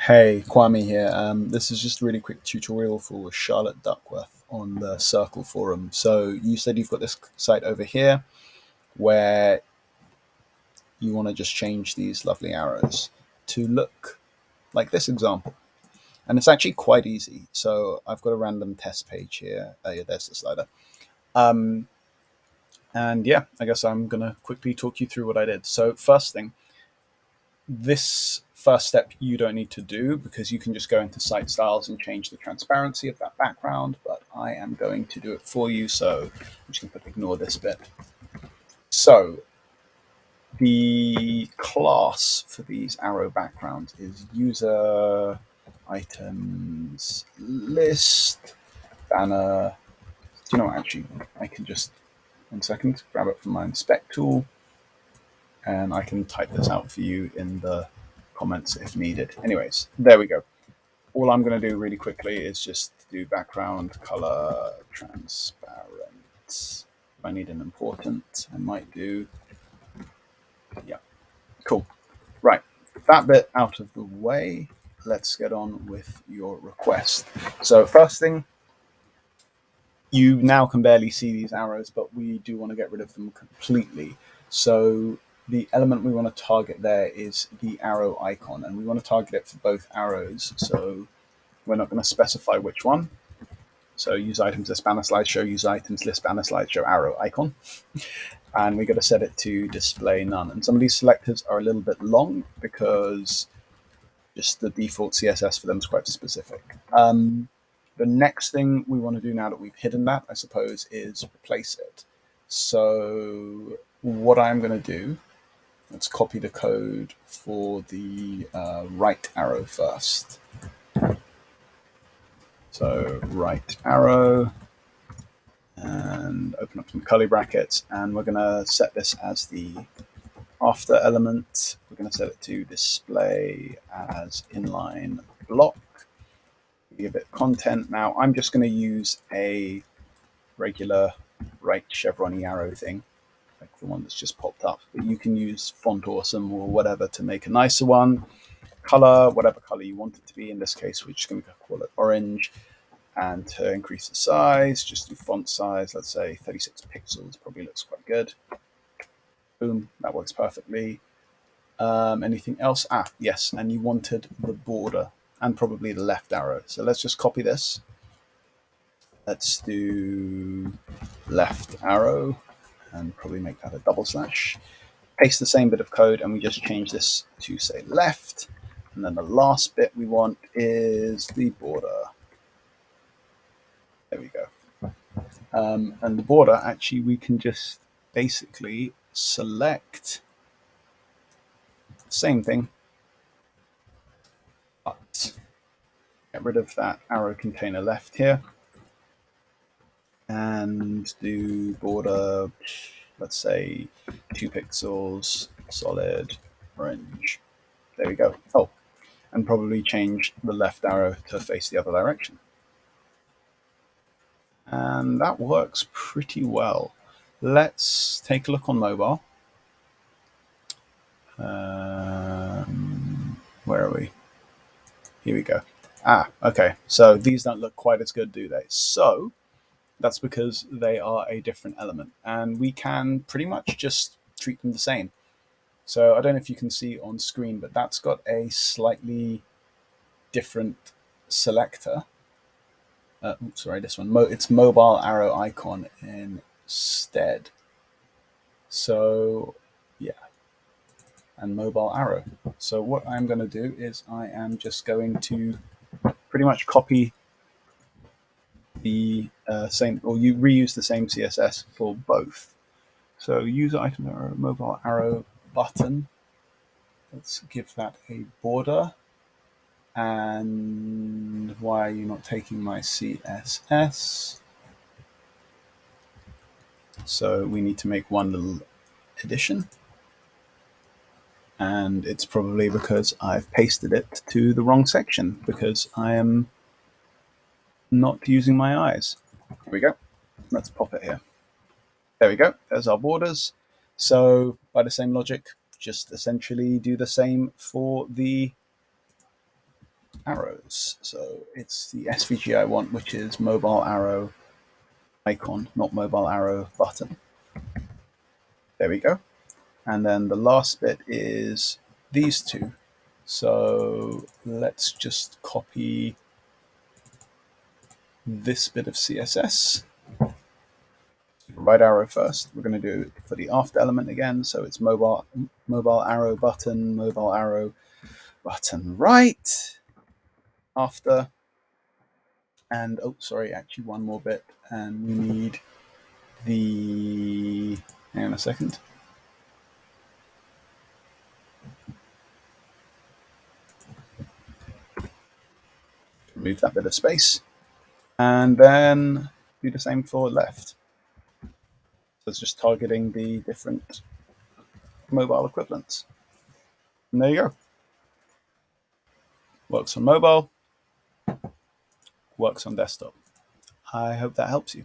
Hey, Kwame here. This is just a really quick tutorial for Charlotte Duckworth on the Circle Forum. So you said you've got this site over here where you want to just change these lovely arrows to look like this example. And it's actually quite easy. So I've got a random test page here. Yeah, there's the slider. Um, and yeah, I guess I'm going to quickly talk you through what I did. So first thing, this first step you don't need to do because you can just go into site styles and change the transparency of that background, but I am going to do it for you, so I'm just going to ignore this bit. So the class for these arrow backgrounds is user items list banner. Do you know what, actually I can just 1 second grab it from my inspect tool and I can type this out for you in the comments if needed. Anyways, there we go. All I'm going to do really quickly is just do background color transparent. If I need an important, I might do, yeah, cool. Right, that bit out of the way, let's get on with your request. So first thing, you now can barely see these arrows, but we do want to get rid of them completely. So the element we want to target there is the arrow icon, and we want to target it for both arrows. So we're not going to specify which one. So use items list banner slideshow, use items list banner slideshow arrow icon. And we got to set it to display none. And some of these selectors are a little bit long because just the default CSS for them is quite specific. The next thing we want to do now that we've hidden that, I suppose, is replace it. So what I'm going to do, let's copy the code for the right arrow first. So right arrow, and open up some curly brackets, and we're going to set this as the after element. We're going to set it to display as inline block. Give it content. Now I'm just going to use a regular right chevron arrow thing, like the one that's just popped up, but you can use FontAwesome or whatever to make a nicer one. Color, whatever color you want it to be. In this case, we're just going to call it orange. And to increase the size, just do font size, let's say 36 pixels, probably looks quite good. Boom, that works perfectly. Anything else? Yes, and you wanted the border and probably the left arrow. So let's just copy this. Let's do left arrow and probably make that a double slash. Paste the same bit of code and we just change this to say left. And then the last bit we want is the border. There we go. And the border, actually, we can just basically select the same thing, but get rid of that arrow container left here and do border, let's say 2 pixels, solid, orange. There we go. Oh, and probably change the left arrow to face the other direction. And that works pretty well. Let's take a look on mobile. Where are we? Here we go. Okay. So these don't look quite as good, do they? So that's because they are a different element, and we can pretty much just treat them the same. So I don't know if you can see on screen, but that's got a slightly different selector. Sorry, this one. It's mobile arrow icon instead. So yeah, and mobile arrow. So what I'm going to do is I am just going to pretty much copy the same, or you reuse the same CSS for both. So user item arrow, mobile arrow button. Let's give that a border. And why are you not taking my CSS? So we need to make one little addition. And it's probably because I've pasted it to the wrong section because I am not using my eyes. Here we go. Let's pop it here. There we go. There's our borders. So by the same logic, just essentially do the same for the arrows. So it's the SVG I want, which is mobile arrow icon, not mobile arrow button. There we go. And then the last bit is these two. So let's just copy this bit of CSS. Right arrow first. We're going to do it for the after element again. So it's mobile arrow button, mobile arrow button right after. And oh, sorry, actually one more bit. And we need the, hang on a second. Remove that bit of space. And then do the same for left. So it's just targeting the different mobile equivalents. And there you go. Works on mobile, works on desktop. I hope that helps you.